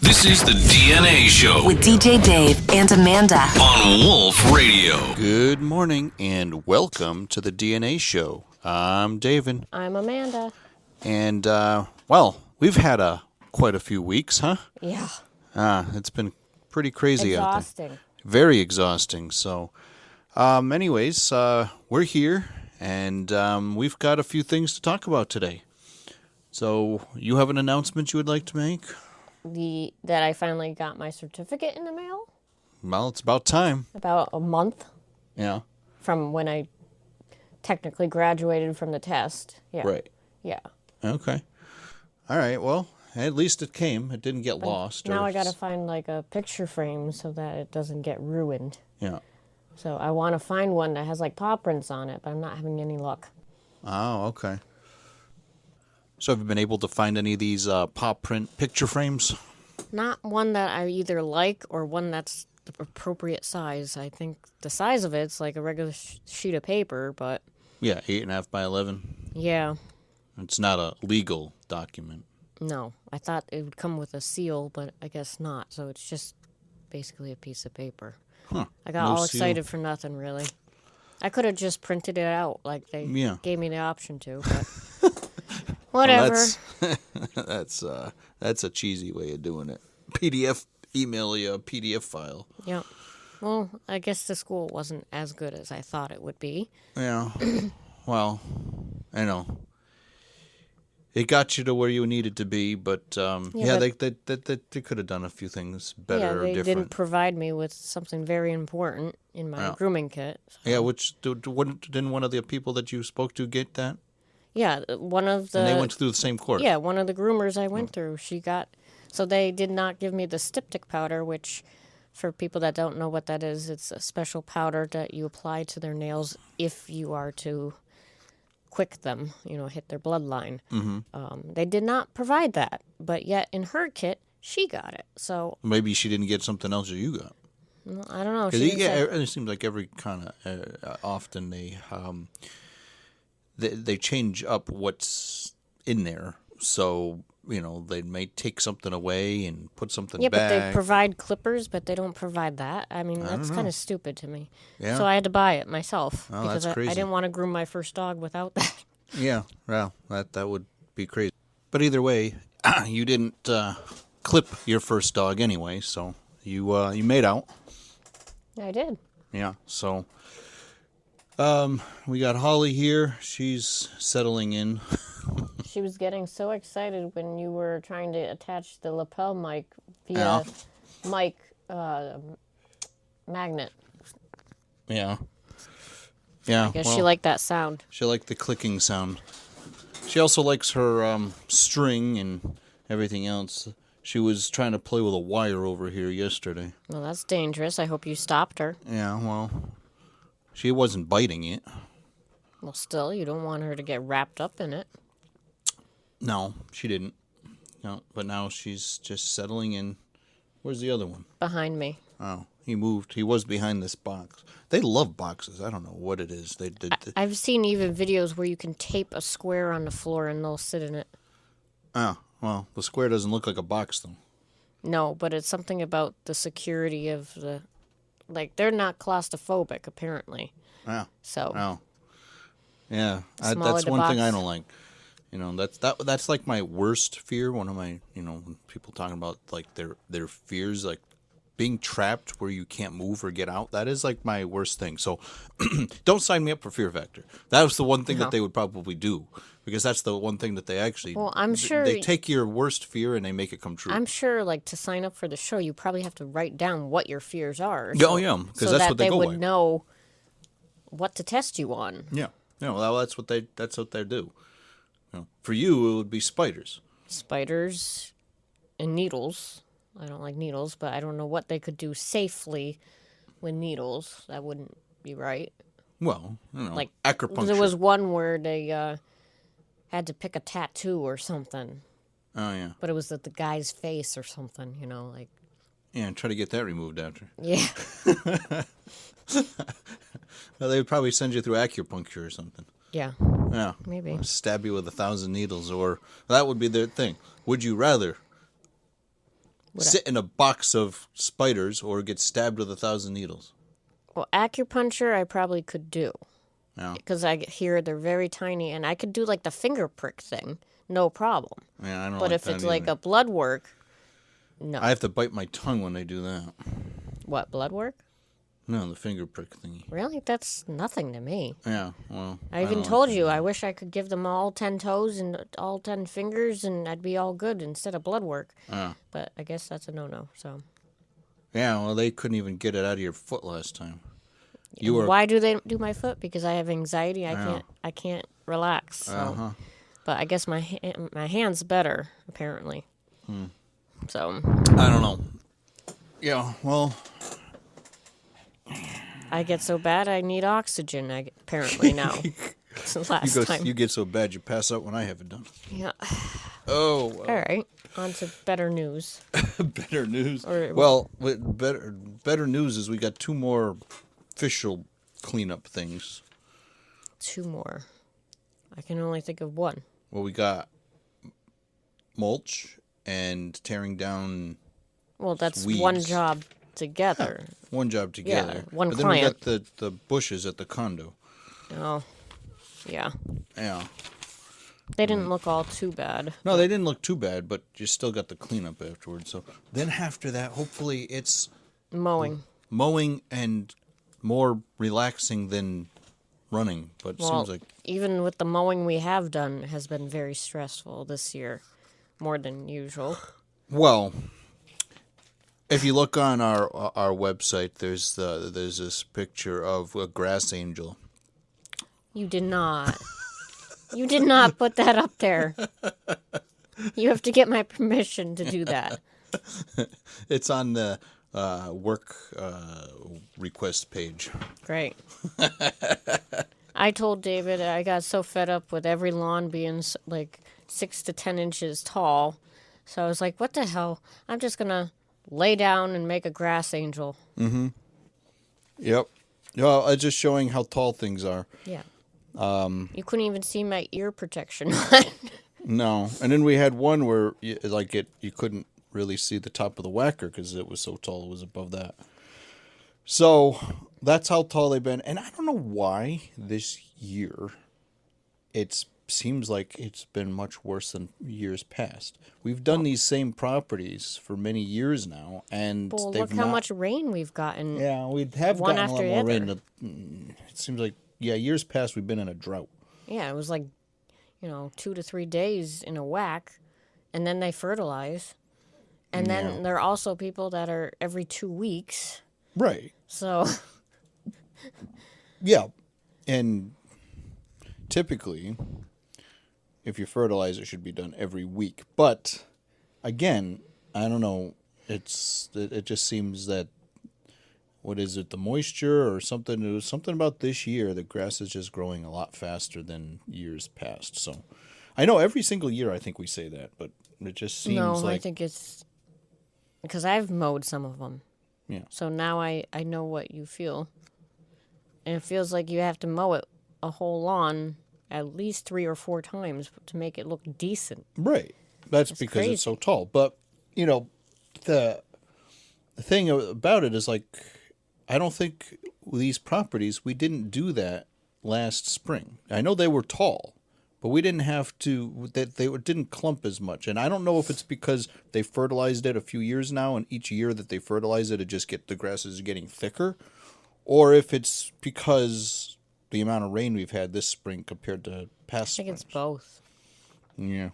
This is the DnA Show with DJ Dave and Amanda on Wolf Radio. Good morning and welcome to the DnA Show. I'm David. I'm Amanda. And, we've had quite a few weeks, huh? Yeah. It's been pretty crazy out there. Exhausting. Very exhausting. So, we're here and we've got a few things to talk about today. So, you have an announcement you would like to make? That I finally got my certificate in the mail. Well, it's about time. About a month. Yeah. From when I technically graduated from the test. Yeah. Right. Yeah. Okay. All right. Well, at least it came. It didn't get lost. Now I got to find like a picture frame so that it doesn't get ruined. Yeah. So I want to find one that has like paw prints on it, but I'm not having any luck. Oh, okay. So have you been able to find any of these paw print picture frames? Not one that I either like or one that's the appropriate size. I think the size of it's like a regular sheet of paper, but... Yeah, 8.5 by 11. Yeah. It's not a legal document. No, I thought it would come with a seal, but I guess not. So it's just basically a piece of paper. Huh. I got all excited for nothing, really. I could have just printed it out like they gave me the option to, but... Whatever. Well, that's a cheesy way of doing it. Email you a PDF file. Yep. Well, I guess the school wasn't as good as I thought it would be. Yeah. Well, I know. It got you to where you needed to be, but they could have done a few things better or different. They didn't provide me with something very important in my grooming kit. So. Yeah, didn't one of the people that you spoke to get that? Yeah, one of the... And they went through the same course. Yeah, one of the groomers I went through, she got... So they did not give me the styptic powder, which, for people that don't know what that is, it's a special powder that you apply to their nails if you are to quick them, hit their bloodline. Mm-hmm. They did not provide that, but yet in her kit, she got it. So maybe she didn't get something else that you got. Well, I don't know. It seems like every kind of... often they change up what's in there, so they may take something away and put something back. Yeah, but they provide clippers, but they don't provide that. I mean, that's kind of stupid to me. Yeah. So I had to buy it myself because that's crazy. I didn't want to groom my first dog without that. Yeah, well, that would be crazy. But either way, you didn't clip your first dog anyway, so you made out. I did. Yeah, so. We got Holly here. She's settling in. She was getting so excited when you were trying to attach the lapel mic via mic magnet. Yeah. Yeah. I guess she liked that sound. She liked the clicking sound. She also likes her string and everything else. She was trying to play with a wire over here yesterday. Well, that's dangerous. I hope you stopped her. Yeah, well... She wasn't biting it. Well, still, you don't want her to get wrapped up in it. No, she didn't. No, but now she's just settling in. Where's the other one? Behind me. Oh, he moved. He was behind this box. They love boxes. I don't know what it is. I've seen even videos where you can tape a square on the floor and they'll sit in it. Oh, well, the square doesn't look like a box, though. No, but it's something about the security of the... Like, they're not claustrophobic, apparently. Yeah. So. Oh. Yeah. That's the one box. thing I don't like. That's like my worst fear. One of my, when people talking about, like, their fears, like, being trapped where you can't move or get out, that is, like, my worst thing. So, don't sign me up for Fear Factor. That was the one thing that they would probably do. Because that's the one thing that they actually... Well, I'm sure... They take your worst fear and they make it come true. I'm sure, like, to sign up for the show, you probably have to write down what your fears are. Oh, yeah, because that's what they go by. So that they would know what to test you on. Yeah. Yeah, well, that's what they do. For you, it would be spiders. Spiders and needles. I don't like needles, but I don't know what they could do safely with needles. That wouldn't be right. Well, like acupuncture. There was one where they... had to pick a tattoo or something. Oh, yeah. But it was at the guy's face or something, like... Yeah, and try to get that removed after. Yeah. Well, they would probably send you through acupuncture or something. Yeah. Yeah. Maybe. Or stab you with 1,000 needles, or... That would be their thing. Would you rather sit in a box of spiders or get stabbed with 1,000 needles. Well, acupuncture I probably could do. Yeah. Because I hear they're very tiny, and I could do like the finger prick thing, no problem. Yeah, I don't But like if that it's like either. a blood work, no. I have to bite my tongue when they do that. What, blood work? No, the finger prick thingy. Really? That's nothing to me. Yeah, well. I even don't told like you that. I wish I could give them all 10 toes and all 10 fingers, and I'd be all good instead of blood work. Yeah. But I guess that's a no-no. So Yeah, well, they couldn't even get it out of your foot last time. You were. why do they do my foot? Because I have anxiety. I can't relax. So. Uh-huh. But I guess my hand's better apparently. So I don't know. Yeah, well. I get so bad I need oxygen. Apparently now. Last time. You get so bad you pass out when I have it done. Yeah. Oh, well. All right. On to better news. Better news. Or- Well, better news is we got 2 more official cleanup things. 2 more. I can only think of one. Well, we got mulch and tearing down Well, that's weeds. one job together. one job together. one but then client. we got the bushes at the condo. Oh, yeah. Yeah. They didn't look all too bad. No, they didn't look too bad, but you still got the cleanup afterwards. So then after that, hopefully it's Mowing. mowing and more relaxing than running. But it Well, seems like even with the mowing we have done, has been very stressful this year, more than usual. well, if you look on our website, there's this picture of a grass angel. You did not. You did not put that up there. You have to get my permission to do that. It's on the work request page. Great. I told David I got so fed up with every lawn being like 6 to 10 inches tall. So I was like, what the hell? I'm just going to lay down and make a grass angel. Yep. Well, it's just showing how tall things are. Yeah. You couldn't even see my ear protection on. No, and then we had one where you couldn't really see the top of the whacker because it was so tall. It was above that. So that's how tall they've been, and I don't know why this year it seems like it's been much worse than years past. We've done these same properties for many years now, and Well, they've look how not- much rain we've gotten. Yeah, we have one gotten a lot after the more other. rain. It seems like years past we've been in a drought. Yeah, it was like, 2 to 3 days in a whack, and then they fertilize. And then there are also people that are every 2 weeks. Right. So, Yeah, and typically, if you fertilize, it should be done every week. But again, I don't know. It just seems that what is it, the moisture or something? It was something about this year. The grass is just growing a lot faster than years past. So I know every single year I think we say that, but it just seems no, like I think it's because I've mowed some of them. yeah. So now I know what you feel. And it feels like you have to mow it a whole lawn at least 3 or 4 times to make it look decent. Right. That's because crazy. it's so tall. But, the thing about it is like, I don't think these properties, we didn't do that last spring. I know they were tall, but we didn't have to, that they didn't clump as much. And I don't know if it's because they fertilized it a few years now, and each year that they fertilize it, the grass is getting thicker, or if it's because the amount of rain we've had this spring compared to past I think it's springs. both. Yeah.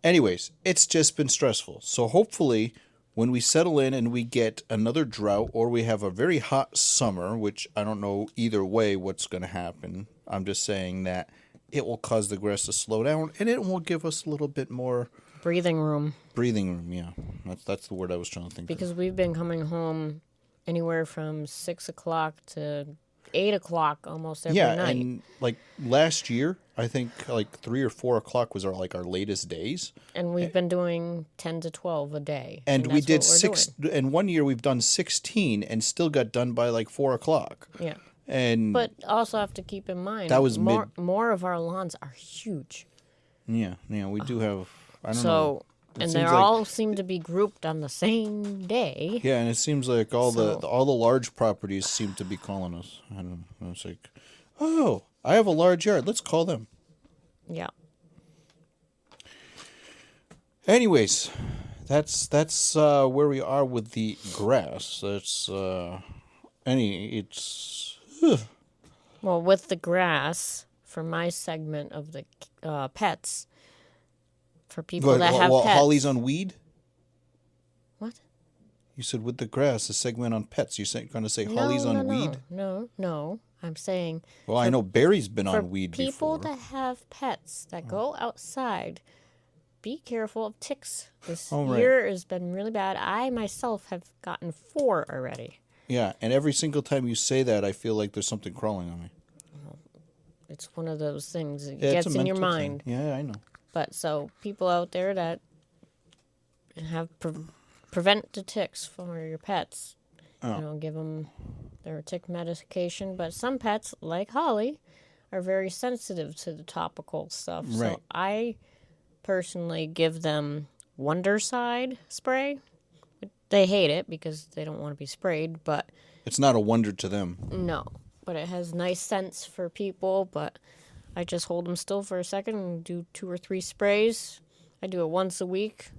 Anyways, it's just been stressful. So hopefully when we settle in and we get another drought or we have a very hot summer, which I don't know either way what's going to happen. I'm just saying that it will cause the grass to slow down and it will give us a little bit more Breathing room. breathing room. Yeah. That's the word I was trying to think of. Because we've been coming home anywhere from 6 o'clock to 8 o'clock almost every Yeah, night. and like last year, I think like 3 or 4 o'clock was our latest days. And we've been doing 10 to 12 a day. And we that's did what we're 6, and 1 year we've done 16 and still got done by like 4 o'clock. doing. Yeah. And But also have to keep in mind, That was more of our lawns are huge. yeah, we do have, I don't know. So And seems they like- all seem to be grouped on the same day. Yeah, and it seems like all So- the large properties seem to be calling us. I don't know. It's like, oh, I have a large yard. Let's call them. Yeah. Anyways, that's where we are with the grass. It's Well, with the grass, for my segment of the pets, for people that have pets. Holly's on weed. What? You said with the grass, a segment on pets. You're going to say Holly's on weed? No. I'm saying. Well, I know Barry's been for on weed people before. that have pets that go outside, be careful of ticks. This Oh, right. year has been really bad. I myself have gotten 4 already. Yeah, and every single time you say that, I feel like there's something crawling on me. It's one of those things that Yeah, it's gets a in your mental mind. thing. Yeah, I know. But so people out there that have prevent the ticks for your pets, give them their tick medication. But some pets, like Holly, are very sensitive to the topical stuff. Right. So I personally give them Wondercide spray. They hate it because they don't want to be sprayed, but It's not a wonder to them. no. But it has nice scents for people, but I just hold them still for a second and do 2 or 3 sprays. I do it once a week.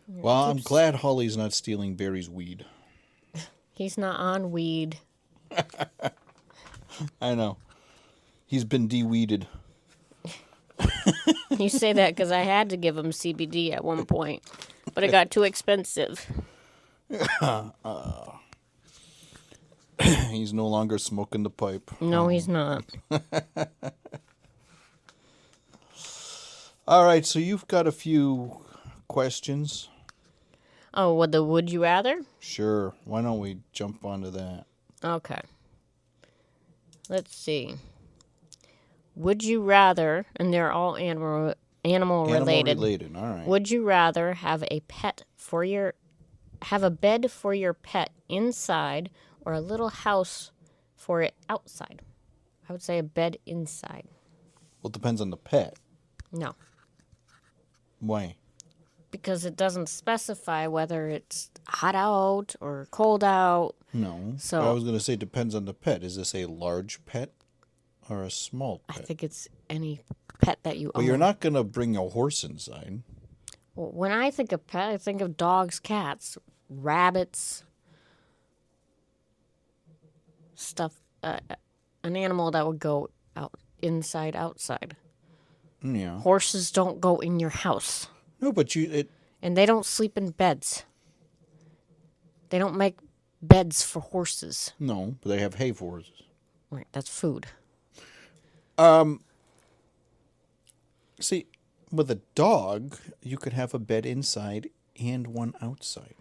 Well, I'm glad Holly's not stealing Barry's weed. He's not on weed. I know. He's been de-weeded. You say that because I had to give him CBD at one point, but it got too expensive. He's no longer smoking the pipe. No, he's not. All right, so you've got a few questions. Oh, what the would you rather? Sure. Why don't we jump onto that? Okay. Let's see. Would you rather, and they're all animal related. Animal related. All right. Would you rather have a bed for your pet inside or a little house for it outside? I would say a bed inside. Well, it depends on the pet. No, Why? because it doesn't specify whether it's hot out or cold out. No. So- I was going to say it depends on the pet. Is this a large pet or a small I pet? think it's any pet that you Well, own. you're not going to bring a horse inside. Well, when I think of pet, I think of dogs, cats, rabbits, stuff. An animal that would go out inside, outside. Yeah. Horses don't go in your house, No, but and they don't sleep in beds. They don't make beds for horses. no, but they have hay for horses. Right, that's food. See, with a dog, you could have a bed inside and one outside.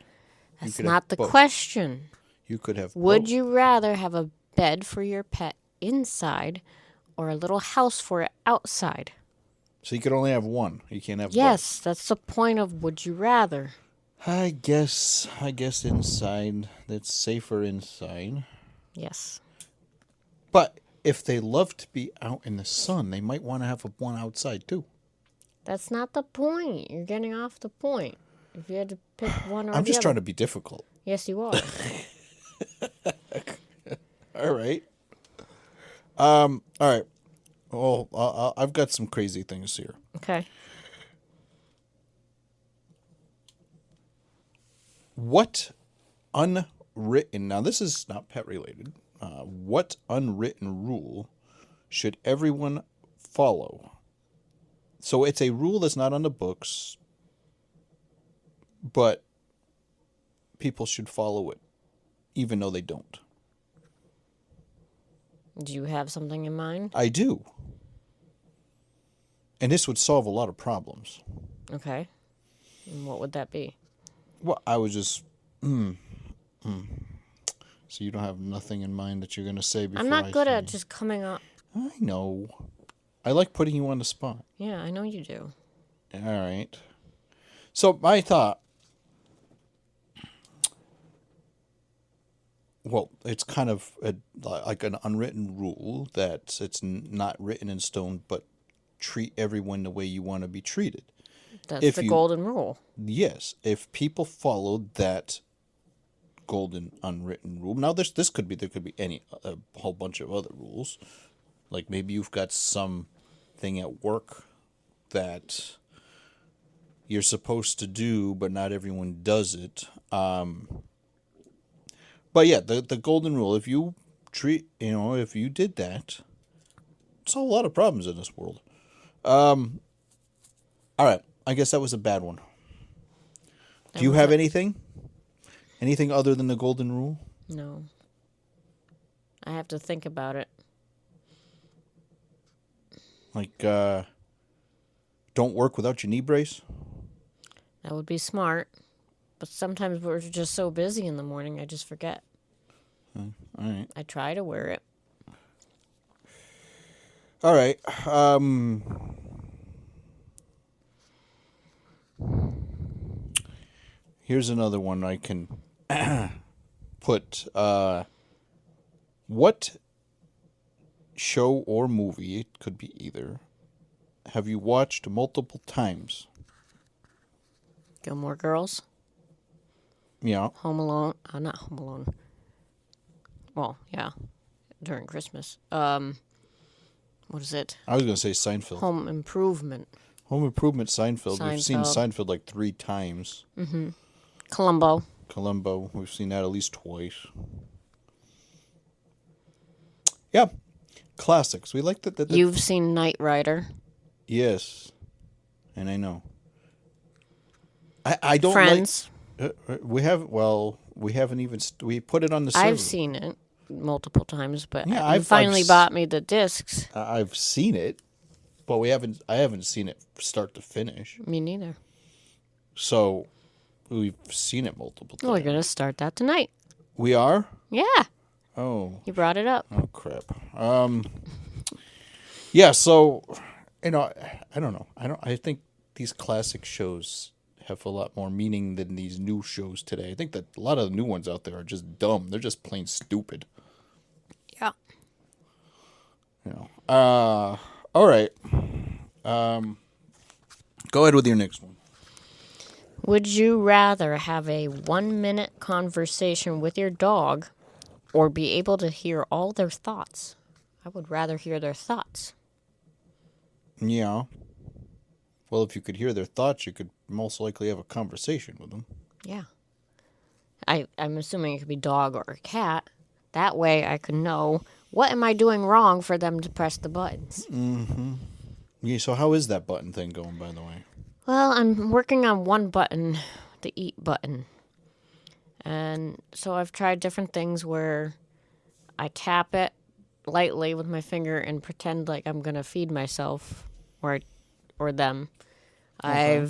That's could have not the both. question. You could have Would both. you rather have a bed for your pet inside or a little house for it outside? So you could only have one. You can't have Yes, that's the point of would you rather. both. I guess inside. That's safer inside. Yes. But if they love to be out in the sun, they might want to have one outside too. That's not the point. You're getting off the point. If you had to pick one or I'm just the trying other. to be difficult. Yes, you are. All right. All right. Well, I've got some crazy things here. Okay. What unwritten, now this is not pet related, what unwritten rule should everyone follow? So it's a rule that's not on the books, but people should follow it, even though they don't. Do you have something in mind? I do. And this would solve a lot of problems. Okay. And what would that be? Well, I was just, So you don't have nothing in mind that you're going to say before I'm not good say at just coming up. I know. I like putting you on the spot. Yeah, I know you do. All right. So my thought, well, it's kind of like an unwritten rule that it's not written in stone, but treat everyone the way you want to be treated. That's the golden rule. Yes, if people followed that golden unwritten rule. Now, there could be a whole bunch of other rules. Like maybe you've got some thing at work that you're supposed to do, but not everyone does it. But yeah, the golden rule. If you if you did that, solve a lot of problems in this world. All right, I guess that was a bad one. Do you have anything? Anything other than the golden rule? No. I have to think about it. Like, don't work without your knee brace? That would be smart. But sometimes we're just so busy in the morning, I just forget. All right. I try to wear it. All right. Here's another one I can put. What show or movie, it could be either, have you watched multiple times? Gilmore Girls. Yeah. Home Alone. Not Home Alone. Well, yeah. During Christmas. What is it? I was going to say Seinfeld. Home Improvement. Home Improvement, Seinfeld. We've seen Seinfeld. Seinfeld like 3 times. Mm-hmm. Columbo. We've seen that at least twice. Yeah. Classics. We like that. You've seen Knight Rider. Yes. And I know. I don't Friends. We haven't even we put it on the server. I've seen it multiple times, but Yeah, you finally bought me the discs. I've seen it, but I haven't seen it start to finish. Me neither. So we've seen it multiple times. We're going to start that tonight. We are? Yeah. Oh. You brought it up. Oh, crap. Yeah, so, I don't know. I think these classic shows have a lot more meaning than these new shows today. I think that a lot of the new ones out there are just dumb. They're just plain stupid. Yeah. All right. Go ahead with your next one. Would you rather have a 1-minute conversation with your dog or be able to hear all their thoughts? I would rather hear their thoughts. Yeah. Well, if you could hear their thoughts, you could most likely have a conversation with them. Yeah. I'm assuming it could be dog or a cat. That way I could know what am I doing wrong for them to press the buttons. Mm-hmm. Yeah, so how is that button thing going, by the way? Well, I'm working on one button, the eat button. And so I've tried different things where I tap it lightly with my finger and pretend like I'm going to feed myself or them. Okay.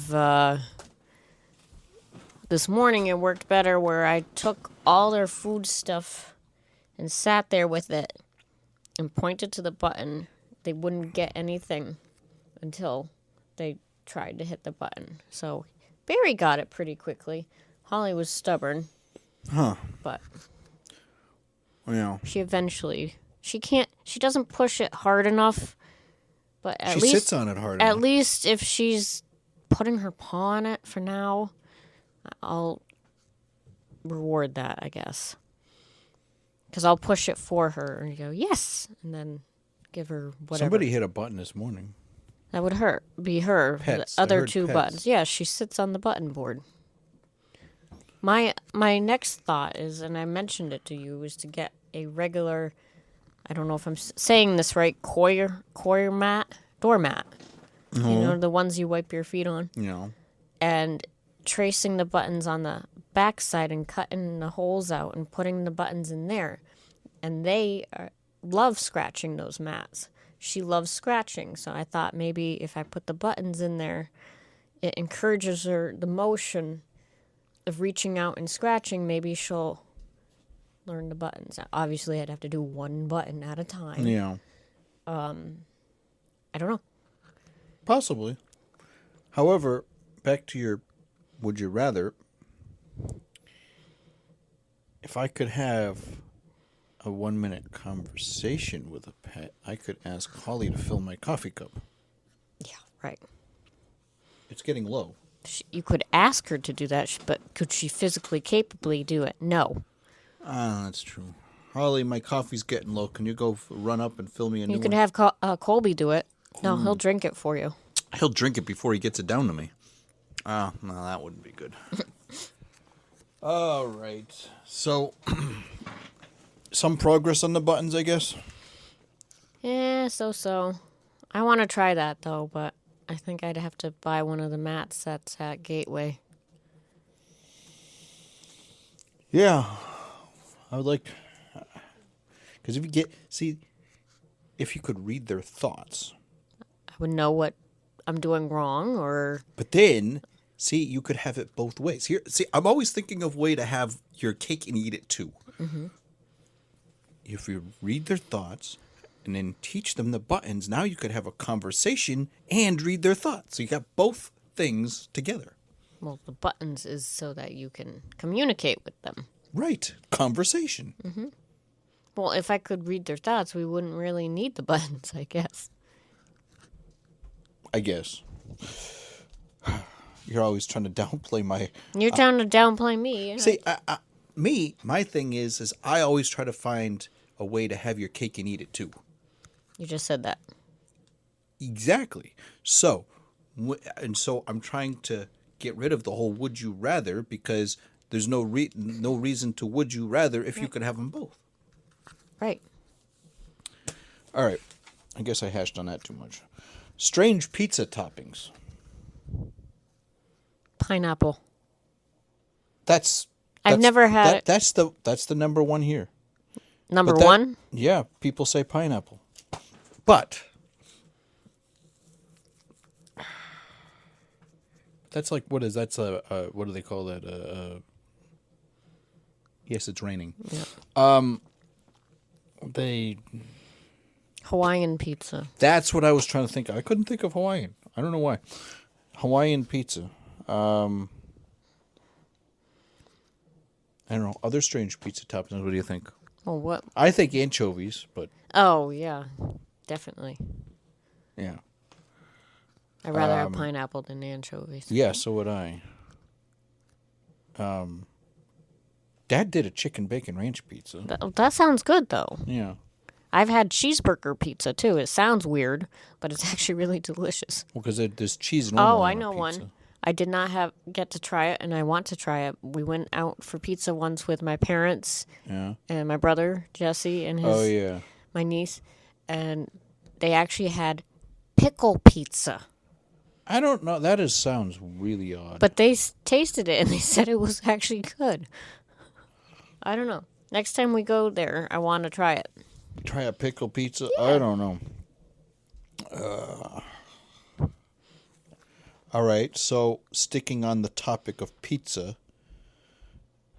This morning it worked better where I took all their food stuff and sat there with it and pointed to the button. They wouldn't get anything until they tried to hit the button. So Barry got it pretty quickly. Holly was stubborn. Huh. But Yeah. she doesn't push it hard enough. But at least She sits on it hard At enough. least if she's putting her paw on it for now, I'll reward that, I guess. Because I'll push it for her and go, yes, and then give her whatever. Somebody hit a button this morning. That would be her. Pets. The I other heard 2 pets. buttons. Yeah, she sits on the button board. My next thought is, and I mentioned it to you, is to get a regular, I don't know if I'm saying this right, doormat. Mm-hmm. You know, the ones you wipe your feet on. And tracing the buttons on the backside and cutting the holes out and putting the buttons in there. And they love scratching those mats. She loves scratching, so I thought maybe if I put the buttons in there, it encourages her, the motion of reaching out and scratching, maybe she'll learn the buttons. Obviously, I'd have to do one button at a time. Yeah. I don't know. Possibly. However, back to your would you rather, if I could have a 1-minute conversation with a pet, I could ask Holly to fill my coffee cup. Yeah, right. It's getting low. You could ask her to do that, but could she physically capably do it? No. That's true. Holly, my coffee's getting low. Can you go run up and fill me a new You one? could have Colby do it. No, he'll drink it for you. He'll drink it before he gets it down to me. No, that wouldn't be good. All right. So, some progress on the buttons, I guess. Yeah, so. I want to try that, though, but I think I'd have to buy one of the mat sets at Gateway. Yeah. I would like... Because if you could read their thoughts. I would know what I'm doing wrong, or... But then, you could have it both ways. I'm always thinking of a way to have your cake and eat it too. Mm-hmm. If you read their thoughts and then teach them the buttons, now you could have a conversation and read their thoughts. So you got both things together. Well, the buttons is so that you can communicate with them. Right. Conversation. Mm-hmm. Well, if I could read their thoughts, we wouldn't really need the buttons, I guess. I guess. You're always trying to downplay my... You're trying to downplay me. Yeah. See, my thing is I always try to find a way to have your cake and eat it too. You just said that. Exactly. So I'm trying to get rid of the whole would you rather, because there's no reason to would you rather if you could have them both. Right. All right. I guess I hashed on that too much. Strange pizza toppings. Pineapple. I've never had it. That's the number one here. Number one? Yeah, people say pineapple. But that's like, what do they call that? Yes, it's raining. Yeah. They Hawaiian pizza. That's what I was trying to think of. I couldn't think of Hawaiian. I don't know why. Hawaiian pizza. I don't know. Other strange pizza toppings. What do you think? Oh, what? I think anchovies, but... Oh, yeah. Definitely. Yeah. I'd rather have pineapple than anchovies. Yeah, so would I. Dad did a chicken bacon ranch pizza. That sounds good, though. Yeah. I've had cheeseburger pizza, too. It sounds weird, but it's actually really delicious. Well, because there's cheese and all. Oh, I know one. I did not get to try it, and I want to try it. We went out for pizza once with my parents and my brother, Jesse, and my niece, and they actually had pickle pizza. I don't know. That sounds really odd. But they tasted it, and they said it was actually good. I don't know. Next time we go there, I want to try it. Try a pickle pizza? Yeah. I don't know. All right, so sticking on the topic of pizza,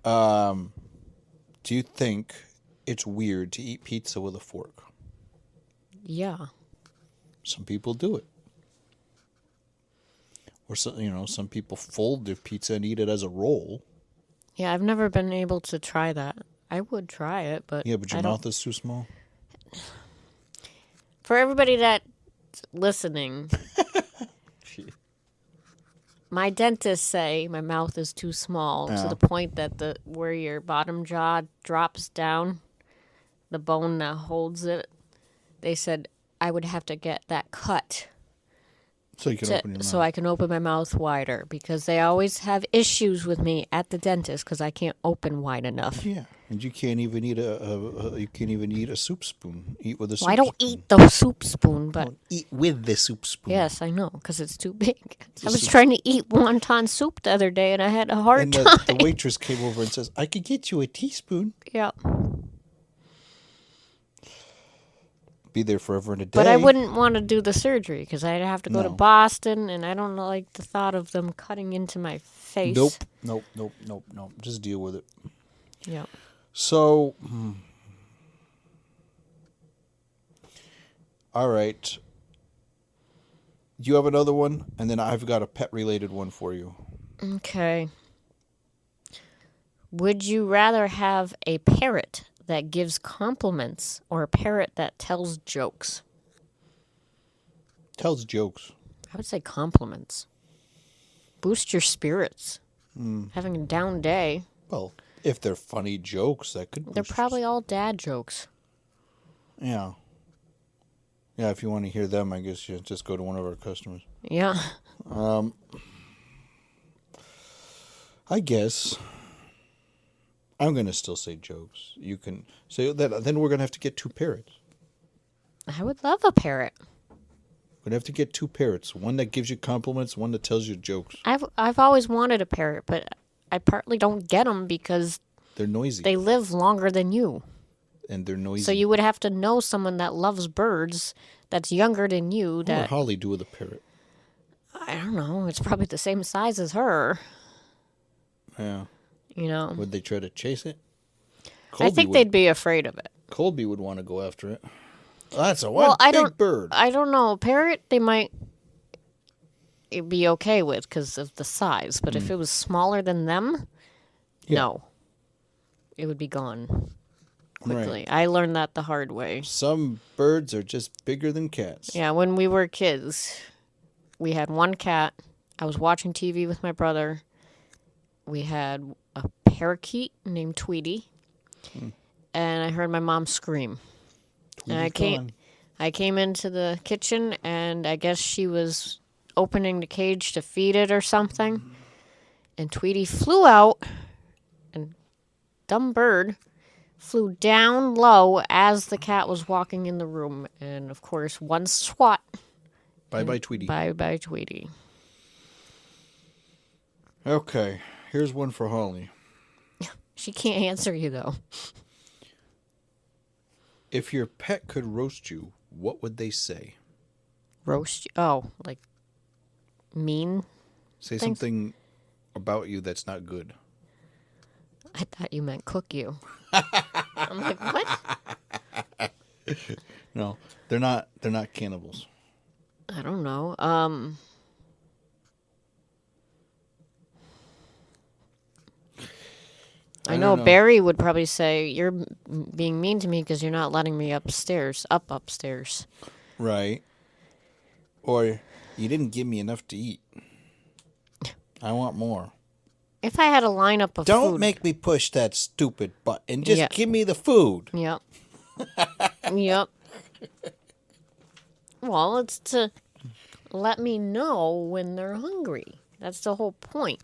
do you think it's weird to eat pizza with a fork? Yeah. Some people do it. Or some people fold their pizza and eat it as a roll. Yeah, I've never been able to try that. I would try it, but yeah, but your mouth is too small. For everybody that's listening, my dentists say my mouth is too small to the point that where your bottom jaw drops down, the bone that holds it, they said I would have to get that cut. So you can open your mouth. So I can open my mouth wider, because they always have issues with me at the dentist because I can't open wide enough. Yeah, and you can't even eat a soup spoon. Eat with a soup spoon. I don't eat the soup spoon, but eat with the soup spoon. Yes, I know, because it's too big. I was trying to eat wonton soup the other day, and I had a hard time. The waitress came over and says, "I could get you a teaspoon." Yeah. Be there forever and a day. But I wouldn't want to do the surgery because I'd have to go to Boston, and I don't like the thought of them cutting into my face. Nope. Just deal with it. Yeah. So, all right. You have another one, and then I've got a pet-related one for you. Okay. Would you rather have a parrot that gives compliments or a parrot that tells jokes? Tells jokes. I would say compliments. boost your spirits. Having a down day. Well, if they're funny jokes, that could. They're probably all dad jokes. Yeah. Yeah, if you want to hear them, I guess you just go to one of our customers. Yeah. I guess I'm going to still say jokes. You can say that. Then we're going to have to get 2 parrots. I would love a parrot. We're going to have to get 2 parrots. One that gives you compliments, one that tells you jokes. I've always wanted a parrot, but I partly don't get them because They're noisy. they live longer than you. And they're noisy. So you would have to know someone that loves birds that's younger than you. What would That Holly do with a parrot? I don't know. It's probably the same size as her. Yeah. You know. Would they try to chase it? I think they'd be afraid of it. Colby would want to go after it. That's a one big bird. I don't know. A parrot, they might be okay with because of the size. But if it was smaller than them, no. It would be gone quickly. Right. I learned that the hard way. Some birds are just bigger than cats. Yeah, when we were kids, we had one cat. I was watching TV with my brother. We had a parakeet named Tweety. And I heard my mom scream. And I came into the kitchen, and I guess she was opening the cage to feed it or something. And Tweety flew out, and dumb bird flew down low as the cat was walking in the room. And, of course, one swat. Bye-bye, Tweety. Bye-bye, Tweety. Okay, here's one for Holly. She can't answer you, though. If your pet could roast you, what would they say? Roast you? Oh, like mean? Say things? something about you that's not good. I thought you meant cook you. I'm like, what? No, they're not cannibals. I don't know. I know Barry would probably say, you're being mean to me because you're not letting me upstairs. Right. Or, you didn't give me enough to eat. I want more. If I had a lineup of Don't food... make me push that stupid button. Just Yeah. give me the food. Yep. Yep. Well, it's to let me know when they're hungry. That's the whole point.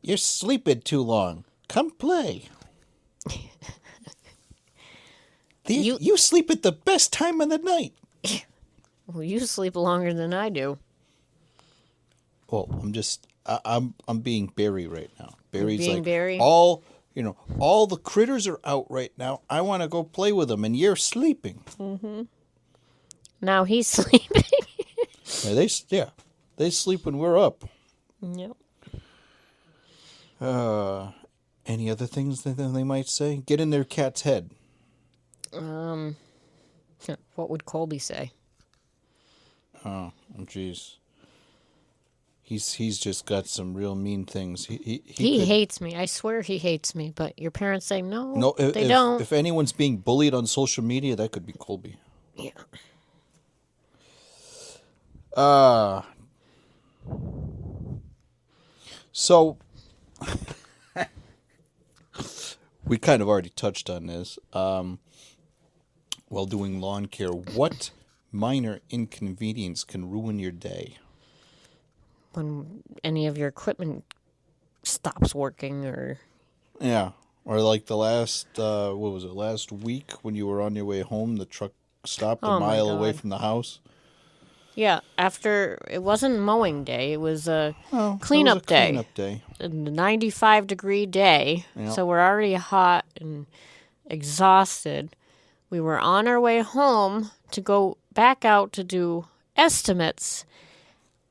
You're sleeping too long. Come play. You sleep at the best time of the night. Well, you sleep longer than I do. Well, I'm being Barry right now. Barry's being like Barry? all the critters are out right now. I want to go play with them, and you're sleeping. Mm-hmm. Now he's sleeping. They sleep when we're up. Yep. Any other things that they might say? Get in their cat's head. What would Colby say? Oh, jeez. He's just got some real mean things. He hates me. I swear he hates me. But your parents say no. No, they don't. If anyone's being bullied on social media, that could be Colby. Yeah. So we kind of already touched on this. While doing lawn care, what minor inconvenience can ruin your day? When any of your equipment stops working, or or like the last last week when you were on your way home, the truck stopped a mile away from the house. Yeah, after it wasn't mowing day, it was a cleanup day. Cleanup day. A 95-degree day, so we're already hot and exhausted. We were on our way home to go back out to do estimates,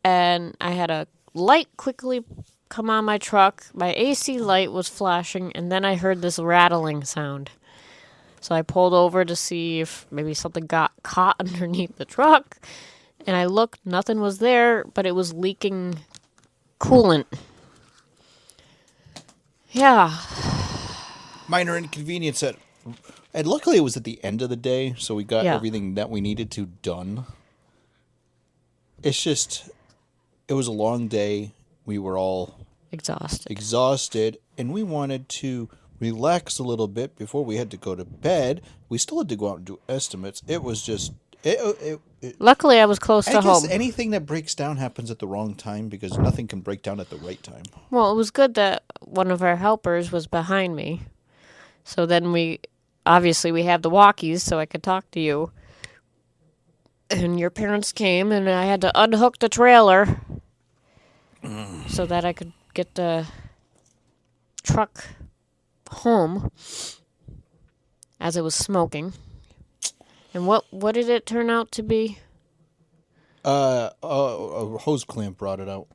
and I had a light quickly come on my truck. My AC light was flashing, and then I heard this rattling sound. So I pulled over to see if maybe something got caught underneath the truck, and I looked, nothing was there, but it was leaking coolant. Yeah. Minor inconvenience and luckily it was at the end of the day, so we got everything that we needed to done. it's just, it was a long day. We were all exhausted, and we wanted to relax a little bit before we had to go to bed. We still had to go out and do estimates. It was just, Luckily, I was close to I guess home. anything that breaks down happens at the wrong time because nothing can break down at the right time. Well, it was good that one of our helpers was behind me. So then we have the walkies so I could talk to you. And your parents came and I had to unhook the trailer so that I could get the truck home as it was smoking. And what did it turn out to be? A hose clamp brought it out.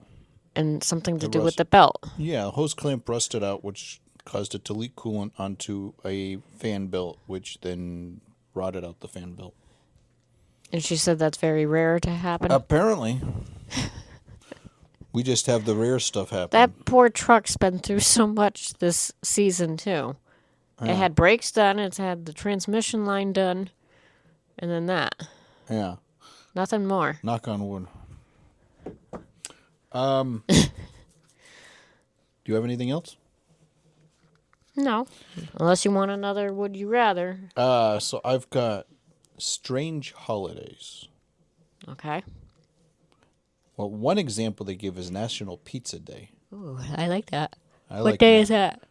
And something to do with the belt. Yeah, a hose clamp rusted out, which caused it to leak coolant onto a fan belt, which then rotted out the fan belt. And she said that's very rare to happen. Apparently. We just have the rare stuff happen. That poor truck's been through so much this season, too. Yeah. It had brakes done, it's had the transmission line done, and then that. Yeah. Nothing more. Knock on wood. Do you have anything else? No. Unless you want another would you rather. So I've got strange holidays. Okay. Well, one example they give is National Pizza Day. Ooh, I like that. What day is that?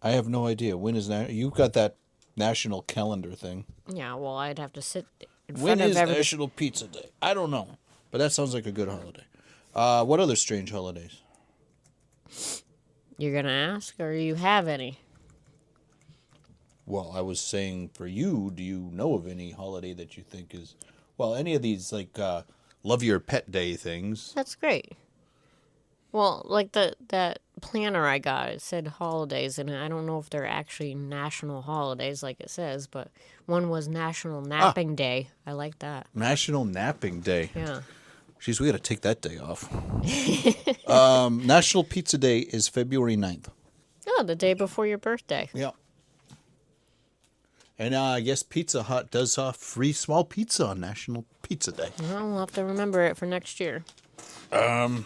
I have no idea. When is that? You've got that national calendar thing. Yeah, well, I'd have to sit in front When of is everybody. National Pizza Day? I don't know. But that sounds like a good holiday. What other strange holidays? You're going to ask, or you have any? Well, I was saying for you, do you know of any holiday that you think is... Well, any of these, like, Love Your Pet Day things. That's great. Well, like that planner I got, it said holidays, and I don't know if they're actually national holidays like it says, but one was National Napping Day. I like that. National Napping Day. Yeah. Jeez, we got to take that day off. National Pizza Day is February 9th. Oh, the day before your birthday. Yeah. And I guess Pizza Hut does free small pizza on National Pizza Day. Well, we'll have to remember it for next year. I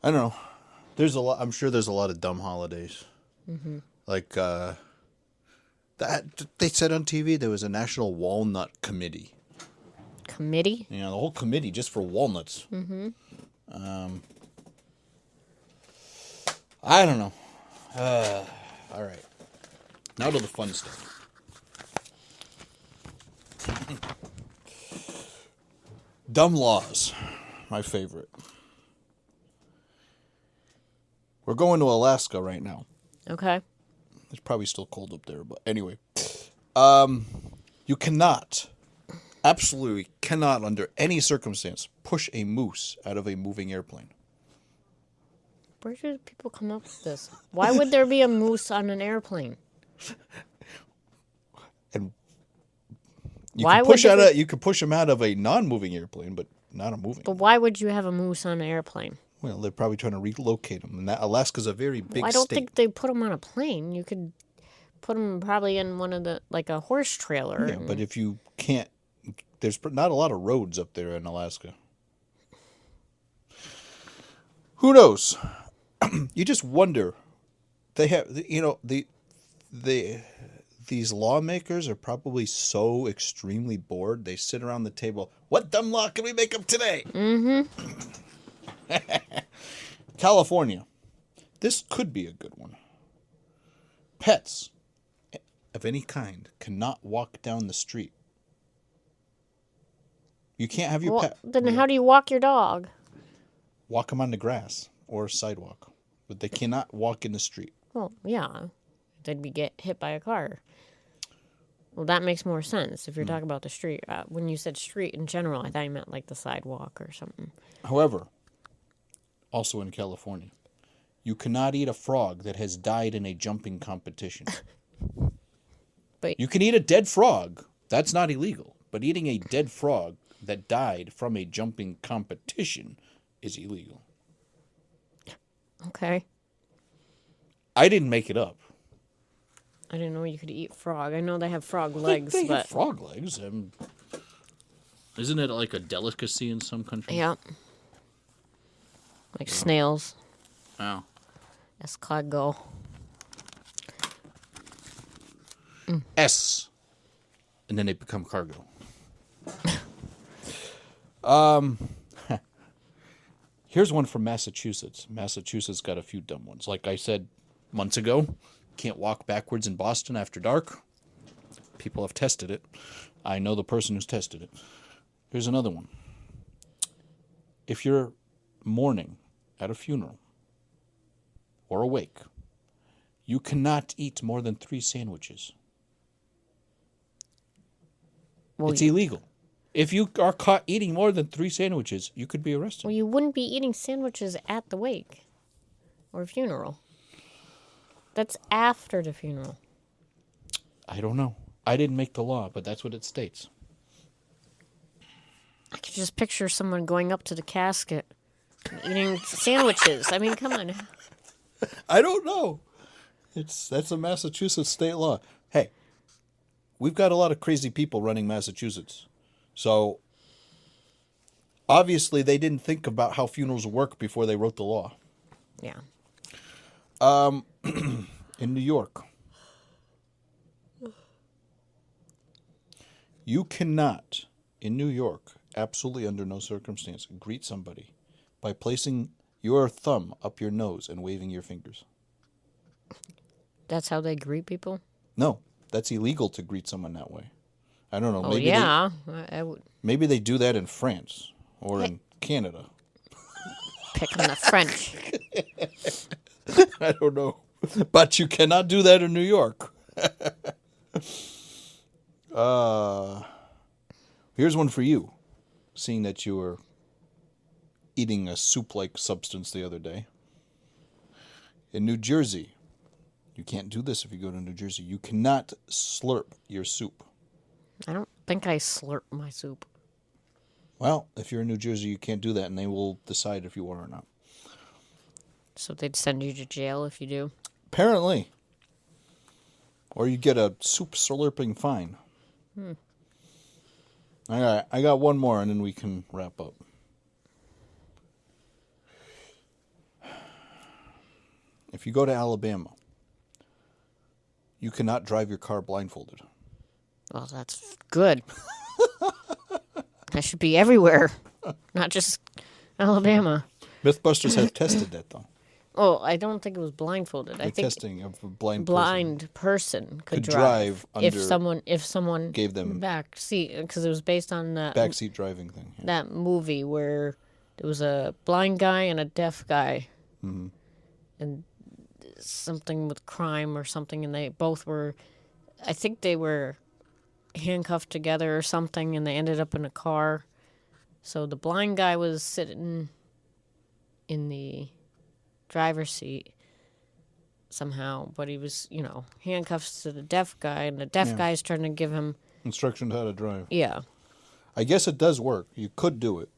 don't know. There's a lot. I'm sure there's a lot of dumb holidays. Mm-hmm. Like that they said on TV there was a National Walnut Committee. Committee? You know, the whole committee just for walnuts. Mm-hmm. I don't know. All right. Now to the fun stuff. Dumb laws. My favorite. We're going to Alaska right now. Okay. It's probably still cold up there, but anyway. You cannot, absolutely cannot, under any circumstance, push a moose out of a moving airplane. Where did people come up with this? Why would there be a moose on an airplane? And you can push them out of a non-moving airplane, but not a moving. But why would you have a moose on an airplane? Well, they're probably trying to relocate them. And Alaska's a very big state. I don't think they put them on a plane. You could put them probably in one of the, like a horse trailer. Yeah, but if you can't, there's not a lot of roads up there in Alaska. Who knows? You just wonder. They have, these lawmakers are probably so extremely bored. They sit around the table. What dumb law can we make up today? Mm-hmm. California. This could be a good one. Pets of any kind cannot walk down the street. You can't have your pet. Then how do you walk your dog? Walk them on the grass or sidewalk. But they cannot walk in the street. Well, yeah. They'd get hit by a car. Well, that makes more sense if you're talking about the street. When you said street in general, I thought you meant like the sidewalk or something. However, also in California, you cannot eat a frog that has died in a jumping competition. But you can eat a dead frog. That's not illegal. But eating a dead frog that died from a jumping competition is illegal. Okay. I didn't make it up. I didn't know you could eat frog. I know they have frog legs, They but have frog legs. Isn't it like a delicacy in some countries? Yeah. Like snails. Oh. Escargot. S. And then they become cargo. Here's one from Massachusetts. Massachusetts got a few dumb ones. Like I said months ago, can't walk backwards in Boston after dark. People have tested it. I know the person who's tested it. Here's another one. If you're mourning at a funeral or a wake, you cannot eat more than 3 sandwiches. Well, It's illegal. If you are caught eating more than 3 sandwiches, you could be arrested. Well, you wouldn't be eating sandwiches at the wake or funeral. That's after the funeral. I don't know. I didn't make the law, but that's what it states. I could just picture someone going up to the casket and eating sandwiches. I mean, come on. I don't know. That's a Massachusetts state law. Hey, we've got a lot of crazy people running Massachusetts. So, obviously, they didn't think about how funerals work before they wrote the law. Yeah. In New York, you cannot, in New York, absolutely under no circumstance, greet somebody by placing your thumb up your nose and waving your fingers. That's how they greet people? No, that's illegal to greet someone that way. I don't know. Oh, Maybe yeah. I would maybe they do that in France or in Canada. pick on the French. I don't know. But you cannot do that in New York. Here's one for you, seeing that you were eating a soup-like substance the other day. In New Jersey, you can't do this if you go to New Jersey. You cannot slurp your soup. I don't think I slurp my soup. Well, if you're in New Jersey, you can't do that, and they will decide if you are or not. So they'd send you to jail if you do? Apparently. Or you get a soup slurping fine. All right, I got one more, and then we can wrap up. If you go to Alabama, you cannot drive your car blindfolded. Well, that's good. That should be everywhere, not just Alabama. Mythbusters have tested that, though. Oh, I don't think it was blindfolded. I think Testing of a blind person could drive if under- someone gave them back seat, because it was based on that backseat driving thing. Yeah. that movie where there was a blind guy and a deaf guy, and something with crime or something, and they both were, I think they were handcuffed together or something, and they ended up in a car. So the blind guy was sitting in the driver's seat somehow, but he was, handcuffed to the deaf guy, and the deaf guy's trying to give him Instructions how to drive. Yeah. I guess it does work. You could do it.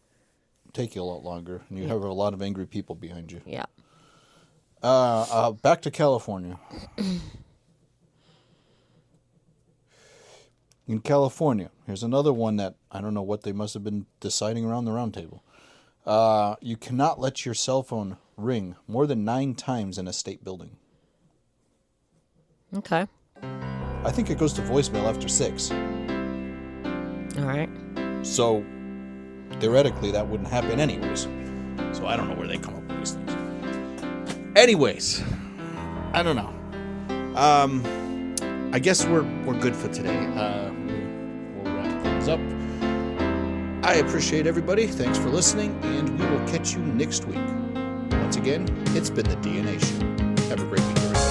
It'd take you a lot longer, and you have a lot of angry people behind you. Yeah. Back to California. In California, here's another one that I don't know what they must have been deciding around the round table. You cannot let your cell phone ring more than 9 times in a state building. Okay. I think it goes to voicemail after 6. All right. So, theoretically, that wouldn't happen anyways. So I don't know where they come up with these things. Anyways, I don't know. I guess we're good for today. We'll wrap things up. I appreciate everybody. Thanks for listening, and we will catch you next week. Once again, it's been the DnA Show. Have a great week, everybody.